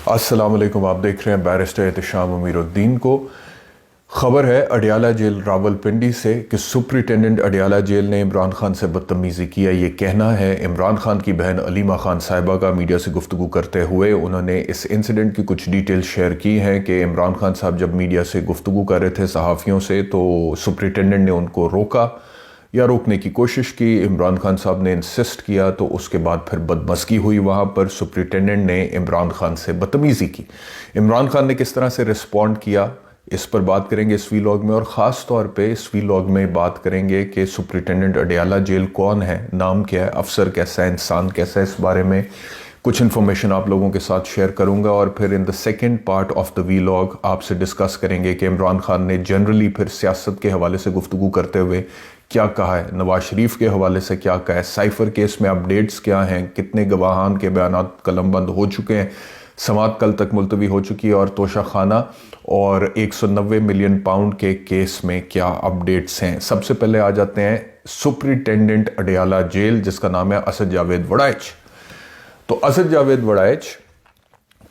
अस्सलाम वालेकुम। आप देख रहे हैं बैरिस्टर एहतशाम अमीरुद्दीन को। खबर है अडियाला जेल रावलपिंडी से कि सुपरिटेंडेंट अडियाला जेल ने इमरान खान से बदतमीज़ी की है। ये कहना है इमरान खान की बहन अलीमा खान साहिबा का। मीडिया से गुफ्तगू करते हुए उन्होंने इस इंसिडेंट की कुछ डिटेल शेयर की हैं कि इमरान खान साहब जब मीडिया से गुफ्तगू कर रहे थे सहाफ़ियों से, तो सुपरिटेंडेंट ने उनको रोका या रोकने की कोशिश की। इमरान खान साहब ने इंसिस्ट किया, तो उसके बाद फिर बदमज़गी हुई। वहाँ पर सुपरिटेंडेंट ने इमरान खान से बदतमीज़ी की। इमरान खान ने किस तरह से रिस्पॉन्ड किया, इस पर बात करेंगे इस वीलॉग में। और ख़ास तौर पे इस वीलॉग में बात करेंगे कि सुपरिटेंडेंट अडियाला जेल कौन है, नाम क्या है, अफसर कैसा है, इंसान कैसा है। इस बारे में कुछ इन्फॉर्मेशन आप लोगों के साथ शेयर करूंगा। और फिर in the second part of the vlog आपसे डिस्कस करेंगे कि इमरान खान ने जनरली फिर सियासत के हवाले से गुफ्तगू करते हुए क्या कहा है, नवाज शरीफ के हवाले से क्या कहा है, साइफर केस में अपडेट्स क्या हैं, कितने गवाहान के बयानात कलमबंद हो चुके हैं, समात कल तक मुलतवी हो चुकी है, और तोशा खाना और 190 मिलियन पाउंड के केस में क्या अपडेट्स हैं। सबसे पहले आ जाते हैं सुपरिटेंडेंट अडियाला जेल, जिसका नाम है असद जावेद वड़ाइच। तो असद जावेद वड़ाइच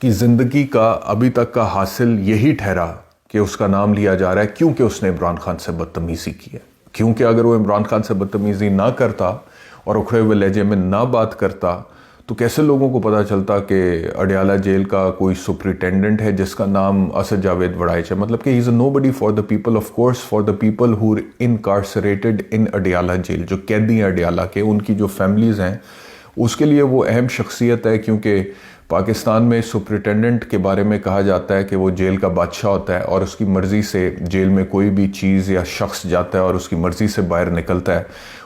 की ज़िंदगी का अभी तक का हासिल यही ठहरा कि उसका नाम लिया जा रहा है क्योंकि उसने इमरान खान से बदतमीज़ी की है। क्योंकि अगर वो इमरान खान से बदतमीज़ी ना करता और उखड़े हुए लहजे में ना बात करता, तो कैसे लोगों को पता चलता कि अडियाला जेल का कोई सुपरिटेंडेंट है जिसका नाम असद जावेद वड़ाइच है। मतलब कि he is a nobody for the people, of course for the people who are incarcerated in Adiala jail. जो कैदी हैं अडियाला के, उनकी जो फैमिलीज़ हैं, उसके लिए वो अहम शख्सियत है। क्योंकि पाकिस्तान में सुपरिटेंडेंट के बारे में कहा जाता है कि वो जेल का बादशाह होता है और उसकी मर्ज़ी से जेल में कोई भी चीज़ या शख्स जाता है और उसकी मर्ज़ी से बाहर निकलता है।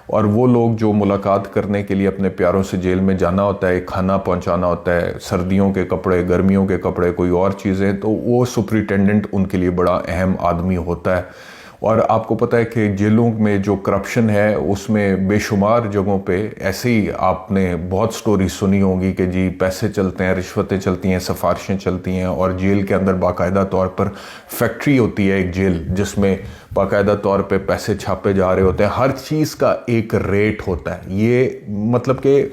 और वो लोग जो मुलाकात करने के लिए अपने प्यारों से जेल में जाना होता है, खाना पहुंचाना होता है, सर्दियों के कपड़े, गर्मियों के कपड़े, कोई और चीज़ें, तो वो सुपरिटेंडेंट उनके लिए बड़ा अहम आदमी होता है। और आपको पता है कि जेलों में जो करप्शन है उसमें बेशुमार जगहों पे ऐसे ही आपने बहुत स्टोरी सुनी होगी कि जी पैसे चलते हैं, रिश्वतें चलती हैं, सिफारिशें चलती हैं। और जेल के अंदर बाकायदा तौर पर फैक्ट्री होती है एक जेल, जिसमें बाकायदा तौर पे पैसे छापे जा रहे होते हैं। हर चीज़ का एक रेट होता है। ये मतलब कि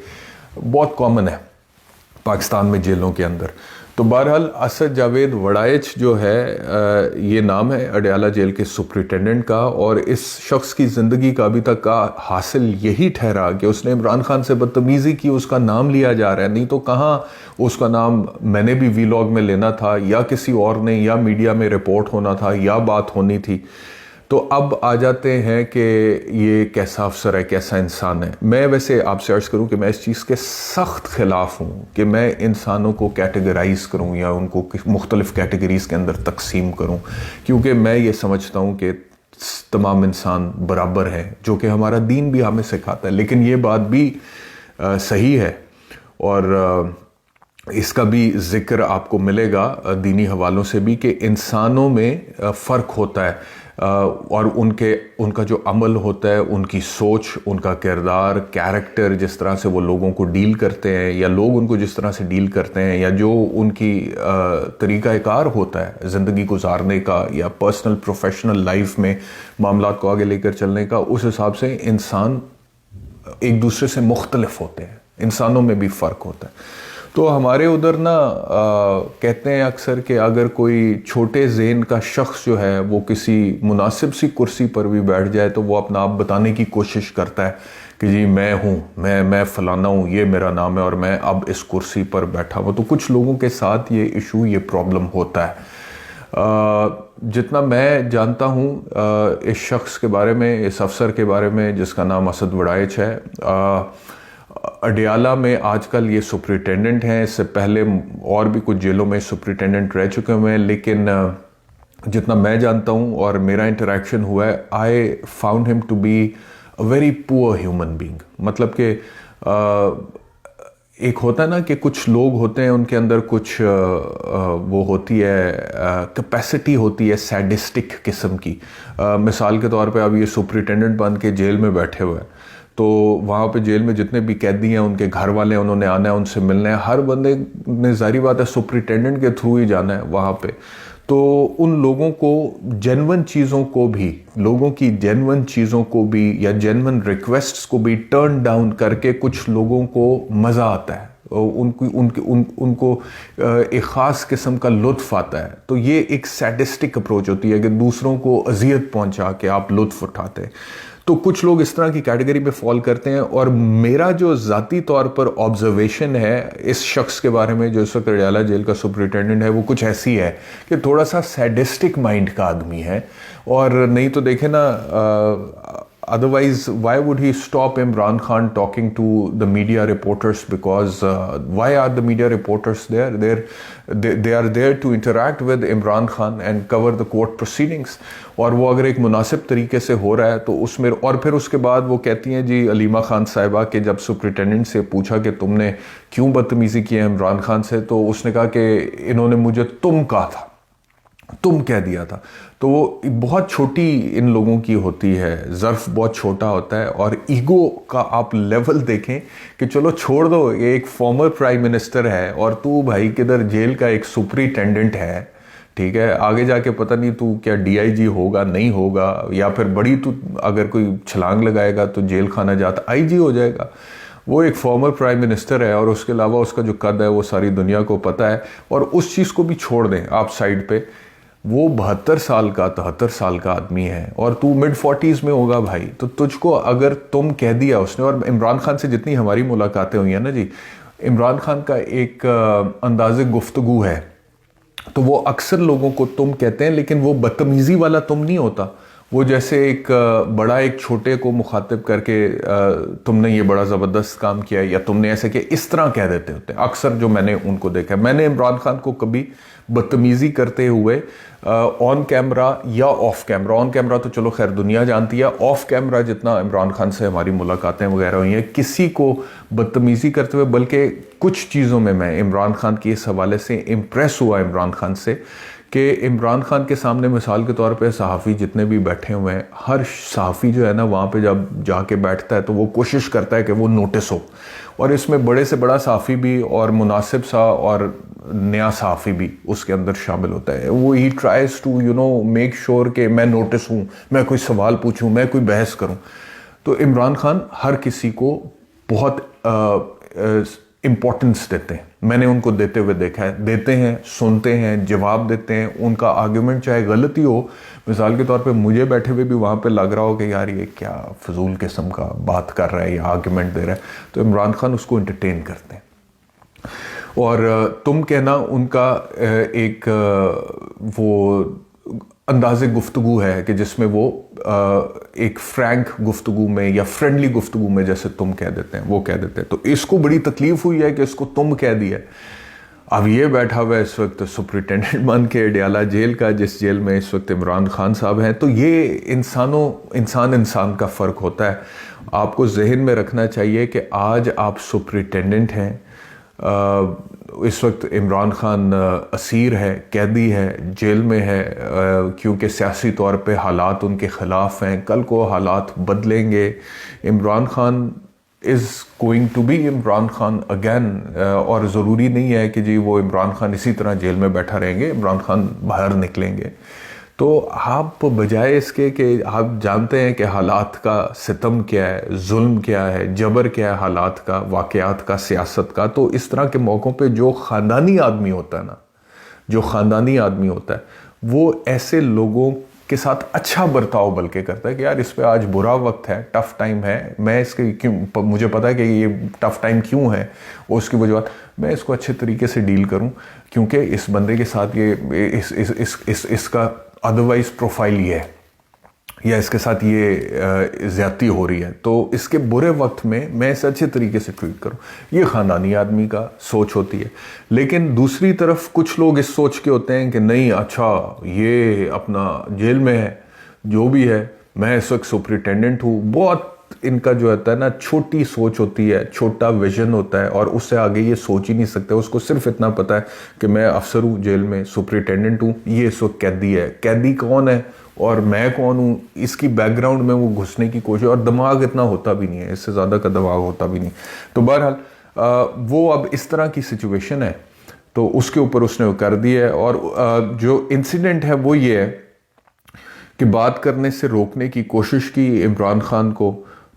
बहुत कॉमन है पाकिस्तान में जेलों के अंदर। तो बहरहाल असद जावेद वड़ाइच जो है, ये नाम है अडियाला जेल के सुपरिटेंडेंट का। और इस शख्स की ज़िंदगी का अभी तक का हासिल यही ठहरा कि उसने इमरान खान से बदतमीज़ी की, उसका नाम लिया जा रहा है। नहीं तो कहाँ उसका नाम मैंने भी वीलॉग में लेना था, या किसी और ने, या मीडिया में रिपोर्ट होना था, या बात होनी थी। तो अब आ जाते हैं कि ये कैसा अफसर है, कैसा इंसान है। मैं वैसे आपसे अर्ज़ करूं कि मैं इस चीज़ के सख्त ख़िलाफ़ हूं कि मैं इंसानों को कैटेगराइज़ करूं या उनको मुख्तलिफ़ कैटेगरीज़ के अंदर तकसीम करूं, क्योंकि मैं ये समझता हूं कि तमाम इंसान बराबर हैं, जो कि हमारा दीन भी हमें सिखाता है। लेकिन ये बात भी सही है और इसका भी ज़िक्र आपको मिलेगा दीनी हवालों से भी कि इंसानों में फ़र्क होता है। और उनका जो अमल होता है, उनकी सोच, उनका किरदार, कैरेक्टर, जिस तरह से वो लोगों को डील करते हैं या लोग उनको जिस तरह से डील करते हैं, या जो उनकी तरीक़ाकार होता है ज़िंदगी गुजारने का या पर्सनल प्रोफेशनल लाइफ में मामलात को आगे लेकर चलने का, उस हिसाब से इंसान एक दूसरे से मुख्तलिफ होते हैं। इंसानों में भी फ़र्क होता है। तो हमारे उधर ना कहते हैं अक्सर कि अगर कोई छोटे ज़ेन का शख्स जो है वो किसी मुनासिब सी कुर्सी पर भी बैठ जाए, तो वो अपना आप बताने की कोशिश करता है कि जी मैं हूँ, मैं फ़लाना हूँ, ये मेरा नाम है और मैं अब इस कुर्सी पर बैठा हूँ। तो कुछ लोगों के साथ ये इशू, ये प्रॉब्लम होता है। जितना मैं जानता हूँ इस शख्स के बारे में, इस अफसर के बारे में जिसका नाम असद वड़ाइच है, अडियाला में आजकल ये सुपरिटेंडेंट हैं। इससे पहले और भी कुछ जेलों में सुपरिटेंडेंट रह चुके हुए हैं। लेकिन जितना मैं जानता हूँ और मेरा इंटरेक्शन हुआ है, I found him to be a very poor human being. मतलब कि एक होता है ना कि कुछ लोग होते हैं, उनके अंदर कुछ वो होती है, कैपेसिटी होती है सैडिस्टिक किस्म की। मिसाल के तौर पे अब ये सुपरिटेंडेंट बन के जेल में बैठे हुए हैं, तो वहाँ पे जेल में जितने भी कैदी हैं, उनके घर वाले हैं, उन्होंने आना है, उनसे मिलना है। हर बंदे ने जाहिर बात है सुपरिटेंडेंट के थ्रू ही जाना है वहाँ पे। तो उन लोगों को जेन्युइन चीज़ों को भी, लोगों की जेन्युइन चीज़ों को भी या जेन्युइन रिक्वेस्ट्स को भी टर्न डाउन करके कुछ लोगों को मज़ा आता है। उनको एक ख़ास किस्म का लुत्फ़ आता है। तो ये एक सैडिस्टिक अप्रोच होती है कि दूसरों को अजियत पहुंचा के आप लुत्फ़ उठाते हैं। तो कुछ लोग इस तरह की कैटेगरी में फॉल करते हैं। और मेरा जो ज़ाती तौर पर ऑब्जर्वेशन है इस शख्स के बारे में जो इस वक्त अडयाला जेल का सुपरिटेंडेंट है, वो कुछ ऐसी है कि थोड़ा सा सैडिस्टिक माइंड का आदमी है। और नहीं तो देखे ना, otherwise why would he stop Imran Khan talking to the media reporters? Because why are the media reporters there? They are there to interact with Imran Khan and cover the court proceedings. और वो अगर एक मुनासिब तरीके से हो रहा है तो उसमें, और फिर उसके बाद वो कहती हैं जी अलीमा खान साहिबा के जब सुपरिटेंडेंट से पूछा कि तुमने क्यों बदतमीज़ी की है इमरान खान से, तो उसने कहा कि इन्होंने मुझे तुम कहा था, तुम कह दिया था। तो वो बहुत छोटी इन लोगों की होती है, ज़र्फ बहुत छोटा होता है। और ईगो का आप लेवल देखें कि चलो छोड़ दो, ये एक फॉर्मर प्राइम मिनिस्टर है और तू भाई किधर जेल का एक सुपरिटेंडेंट है, ठीक है। आगे जाके पता नहीं तू क्या डीआईजी होगा, नहीं होगा, या फिर बड़ी तू अगर कोई छलांग लगाएगा तो जेल खाना जाता आईजी हो जाएगा। वो एक फॉर्मर प्राइम मिनिस्टर है और उसके अलावा उसका जो कद है वो सारी दुनिया को पता है। और उस चीज़ को भी छोड़ दें आप साइड पे, वो 72 साल का 73 साल का आदमी है और तू मिड 40s में होगा भाई। तो तुझको अगर तुम कह दिया उसने, और इमरान खान से जितनी हमारी मुलाकातें हुई हैं ना जी, इमरान खान का एक अंदाज़े गुफ्तगू है, तो वो अक्सर लोगों को तुम कहते हैं, लेकिन वो बदतमीज़ी वाला तुम नहीं होता। वो जैसे एक बड़ा एक छोटे को मुखातिब करके तुमने ये बड़ा ज़बरदस्त काम किया या तुमने ऐसे किया, इस तरह कह देते होते हैं अक्सर जो मैंने उनको देखा है। मैंने इमरान खान को कभी बदतमीज़ी करते हुए ऑन कैमरा या ऑफ कैमरा, ऑन कैमरा तो चलो खैर दुनिया जानती है, ऑफ कैमरा जितना इमरान खान से हमारी मुलाकातें वगैरह हुई हैं, किसी को बदतमीज़ी करते हुए, बल्कि कुछ चीज़ों में मैं इमरान खान की इस हवाले से इम्प्रेस हुआ इमरान खान से कि इमरान खान के सामने मिसाल के तौर पे सहाफ़ी जितने भी बैठे हुए हैं, हर सहाफ़ी जो है ना वहाँ पे जब जाके बैठता है तो वो कोशिश करता है कि वो नोटिस हो। और इसमें बड़े से बड़ा सहाफ़ी भी और मुनासिब सा और नया सहाफ़ी भी उसके अंदर शामिल होता है। वो ही ट्राइज टू मेक श्योर कि मैं नोटिस हूँ, मैं कोई सवाल पूछूँ, मैं कोई बहस करूँ। तो इमरान खान हर किसी को बहुत इम्पोर्टेंस देते हैं, मैंने उनको देते हुए देखा है, देते हैं, सुनते हैं, जवाब देते हैं। उनका आर्ग्यूमेंट चाहे गलती हो, मिसाल के तौर पे मुझे बैठे हुए भी वहाँ पे लग रहा हो कि यार ये क्या फजूल किस्म का बात कर रहा है या आर्ग्यूमेंट दे रहा है, तो इमरान खान उसको एंटरटेन करते हैं। और तुम कहना उनका एक वो अंदाज़े गुफ्तगू है कि जिसमें वो एक फ्रैंक गुफ्तगू में या फ्रेंडली गुफ्तगू में जैसे तुम कह देते हैं वो कह देते हैं। तो इसको बड़ी तकलीफ हुई है कि इसको तुम कह दिया। अब ये बैठा हुआ है इस वक्त सुपरिटेंडेंट बन के अडयाला जेल का, जिस जेल में इस वक्त इमरान खान साहब हैं। तो ये इंसान का फ़र्क होता है। आपको जहन में रखना चाहिए कि आज आप सुपरिटेंडेंट हैं, इस वक्त इमरान खान असीर है, कैदी है, जेल में है, क्योंकि सियासी तौर पे हालात उनके ख़िलाफ़ हैं। कल को हालात बदलेंगे, Imran Khan is going to be Imran Khan again. और ज़रूरी नहीं है कि जी वो इमरान खान इसी तरह जेल में बैठा रहेंगे, इमरान खान बाहर निकलेंगे। तो आप बजाय इसके कि आप जानते हैं कि हालात का सितम क्या है, जुल्म क्या है, जबर क्या है, हालात का, वाक़यात का, सियासत का, तो इस तरह के मौक़ों पे जो ख़ानदानी आदमी होता है ना, जो ख़ानदानी आदमी होता है, वो ऐसे लोगों के साथ अच्छा बर्ताव बल्कि करता है कि यार इस पे आज बुरा वक्त है, टफ़ टाइम है, मैं इसके क्यों, मुझे पता है कि ये टफ़ टाइम क्यों है, उसकी वजह मैं इसको अच्छे तरीके से डील करूं, क्योंकि इस बंदे के साथ ये इसका अदरवाइज प्रोफाइल ये है या इसके साथ ये ज़्यादती हो रही है, तो इसके बुरे वक्त में मैं इसे अच्छे तरीके से ट्रीट करूं। ये ख़ानदानी आदमी का सोच होती है। लेकिन दूसरी तरफ कुछ लोग इस सोच के होते हैं कि नहीं, अच्छा ये अपना जेल में है, जो भी है, मैं इस वक्त सुपरिटेंडेंट हूँ। बहुत इनका जो होता है ना छोटी सोच होती है, छोटा विजन होता है और उससे आगे ये सोच ही नहीं सकते। उसको सिर्फ इतना पता है कि मैं अफसर हूँ जेल में, सुपरिटेंडेंट हूँ, ये इस वक्त कैदी है, कैदी कौन है और मैं कौन हूँ, इसकी बैकग्राउंड में वो घुसने की कोशिश, और दिमाग इतना होता भी नहीं है, इससे ज़्यादा का दिमाग होता भी नहीं। तो बहरहाल वो अब इस तरह की सिचुएशन है, तो उसके ऊपर उसने वो कर दिया है। और जो इंसिडेंट है वो ये है कि बात करने से रोकने की कोशिश की इमरान खान को,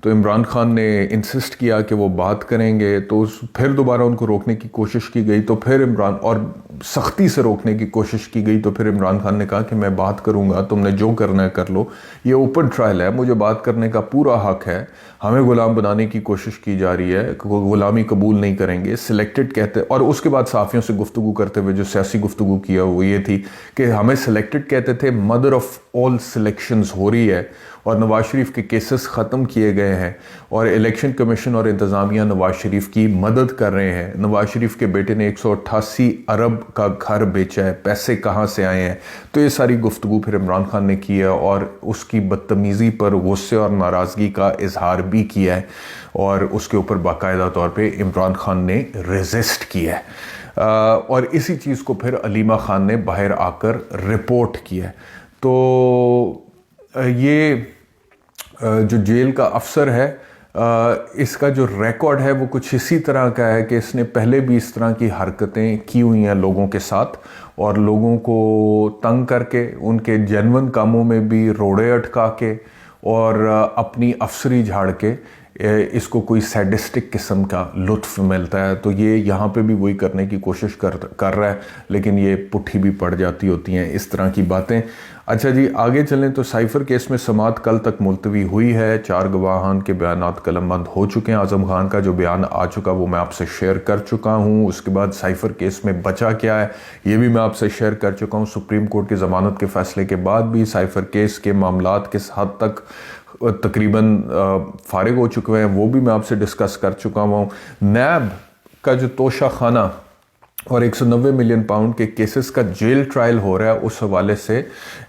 तो इमरान खान ने इंसिस्ट किया कि वो बात करेंगे, तो फिर दोबारा उनको रोकने की कोशिश की गई, तो फिर इमरान और सख्ती से रोकने की कोशिश की गई, तो फिर इमरान खान ने कहा कि मैं बात करूंगा, तुमने जो करना है कर लो, ये ओपन ट्रायल है, मुझे बात करने का पूरा हक है, हमें गुलाम बनाने की कोशिश की जा रही है, गुलामी कबूल नहीं करेंगे, सिलेक्टेड कहते। और उसके बाद साफ़ियों से गुफ्तगू करते हुए जो सियासी गुफ्तगू किया वो ये थी कि हमें सिलेक्टेड कहते थे, मदर ऑफ ऑल सिलेक्शंस हो रही है और नवाज शरीफ के केसेस ख़त्म किए गए हैं और इलेक्शन कमीशन और इंतज़ामिया नवाज शरीफ की मदद कर रहे हैं। नवाज शरीफ के बेटे ने 188 अरब का घर बेचा है, पैसे कहाँ से आए हैं। तो ये सारी गुफ्तगू फिर इमरान खान ने की है और उसकी बदतमीज़ी पर गुस्से और नाराज़गी का इजहार भी किया है और उसके ऊपर बाकायदा तौर पर इमरान खान ने रेजिस्ट किया है। और इसी चीज़ को फिर अलीमा खान ने बाहर आकर रिपोर्ट किया है। तो ये जो जेल का अफसर है, इसका जो रिकॉर्ड है वो कुछ इसी तरह का है कि इसने पहले भी इस तरह की हरकतें की हुई हैं लोगों के साथ और लोगों को तंग करके, उनके जेन्युइन कामों में भी रोड़े अटका के और अपनी अफसरी झाड़ के इसको कोई सैडिस्टिक किस्म का लुत्फ मिलता है। तो ये यहाँ पे भी वही करने की कोशिश कर रहा है, लेकिन ये पुट्ठी भी पड़ जाती होती हैं इस तरह की बातें। अच्छा जी, आगे चलें तो साइफ़र केस में समाअत कल तक मुलतवी हुई है। 4 गवाहान के बयानात कलमबंद हो चुके हैं। आज़म खान का जो बयान आ चुका वो मैं आपसे शेयर कर चुका हूँ। उसके बाद साइफ़र केस में बचा क्या है ये भी मैं आपसे शेयर कर चुका हूँ। सुप्रीम कोर्ट की ज़मानत के फ़ैसले के बाद भी साइफ़र केस के मामलात किस हद तक तकरीबन फारिग हो चुके हैं वो भी मैं आपसे डिस्कस कर चुका हूँ। नैब का जो तोशा खाना और 190 मिलियन पाउंड के केसेस का जेल ट्रायल हो रहा है, उस हवाले से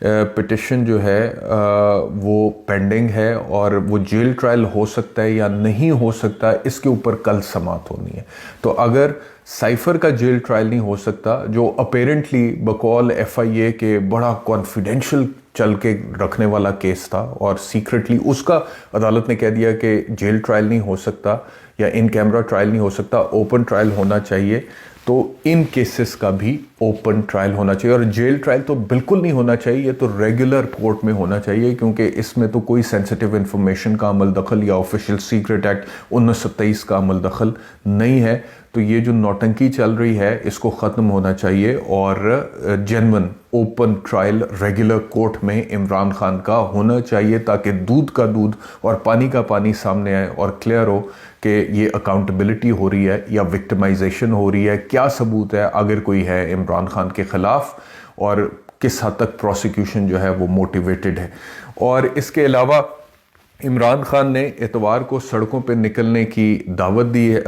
पिटिशन जो है वो पेंडिंग है और वो जेल ट्रायल हो सकता है या नहीं हो सकता, इसके ऊपर कल समाअत होनी है। तो अगर साइफ़र का जेल ट्रायल नहीं हो सकता, जो अपेरेंटली बकौल FIA के बड़ा कॉन्फिडेंशियल चल के रखने वाला केस था और सीक्रेटली उसका अदालत ने कह दिया कि जेल ट्रायल नहीं हो सकता या इन कैमरा ट्रायल नहीं हो सकता, ओपन ट्रायल होना चाहिए, तो इन केसेस का भी ओपन ट्रायल होना चाहिए। और जेल ट्रायल तो बिल्कुल नहीं होना चाहिए, ये तो रेगुलर कोर्ट में होना चाहिए, क्योंकि इसमें तो कोई सेंसिटिव इंफॉर्मेशन का अमल दखल या ऑफिशियल सीक्रेट एक्ट 1927 का अमल दखल नहीं है। तो ये जो नौटंकी चल रही है इसको ख़त्म होना चाहिए और genuine open trial regular court में इमरान खान का होना चाहिए, ताकि दूध का दूध और पानी का पानी सामने आए और क्लियर हो कि ये अकाउंटेबिलिटी हो रही है या विक्टिमाइजेशन हो रही है, क्या सबूत है अगर कोई है इमरान खान के ख़िलाफ़ और किस हद तक प्रोसिक्यूशन जो है वो मोटिवेटेड है। और इसके अलावा इमरान खान ने इतवार को सड़कों पर निकलने की दावत दी है,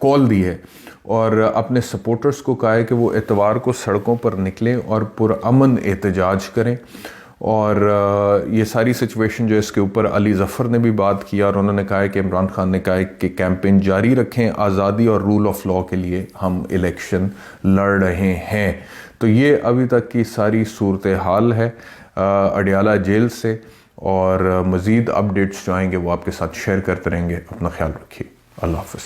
कॉल दी है और अपने सपोर्टर्स को कहा है कि वो इतवार को सड़कों पर निकलें और पुरअमन एहतजाज करें। और ये सारी सिचुएशन जो इसके ऊपर अली ज़फ़र ने भी बात किया और उन्होंने कहा है कि इमरान खान ने कहा है कि कैंपेन जारी रखें, आज़ादी और रूल ऑफ लॉ के लिए हम इलेक्शन लड़ रहे हैं। तो ये अभी तक की सारी सूरत हाल है अडियाला जेल से, और मज़ीद अपडेट्स जो आएंगे वो आपके साथ शेयर करते रहेंगे। अपना ख्याल रखिए। अल्लाह हाफ़िज़।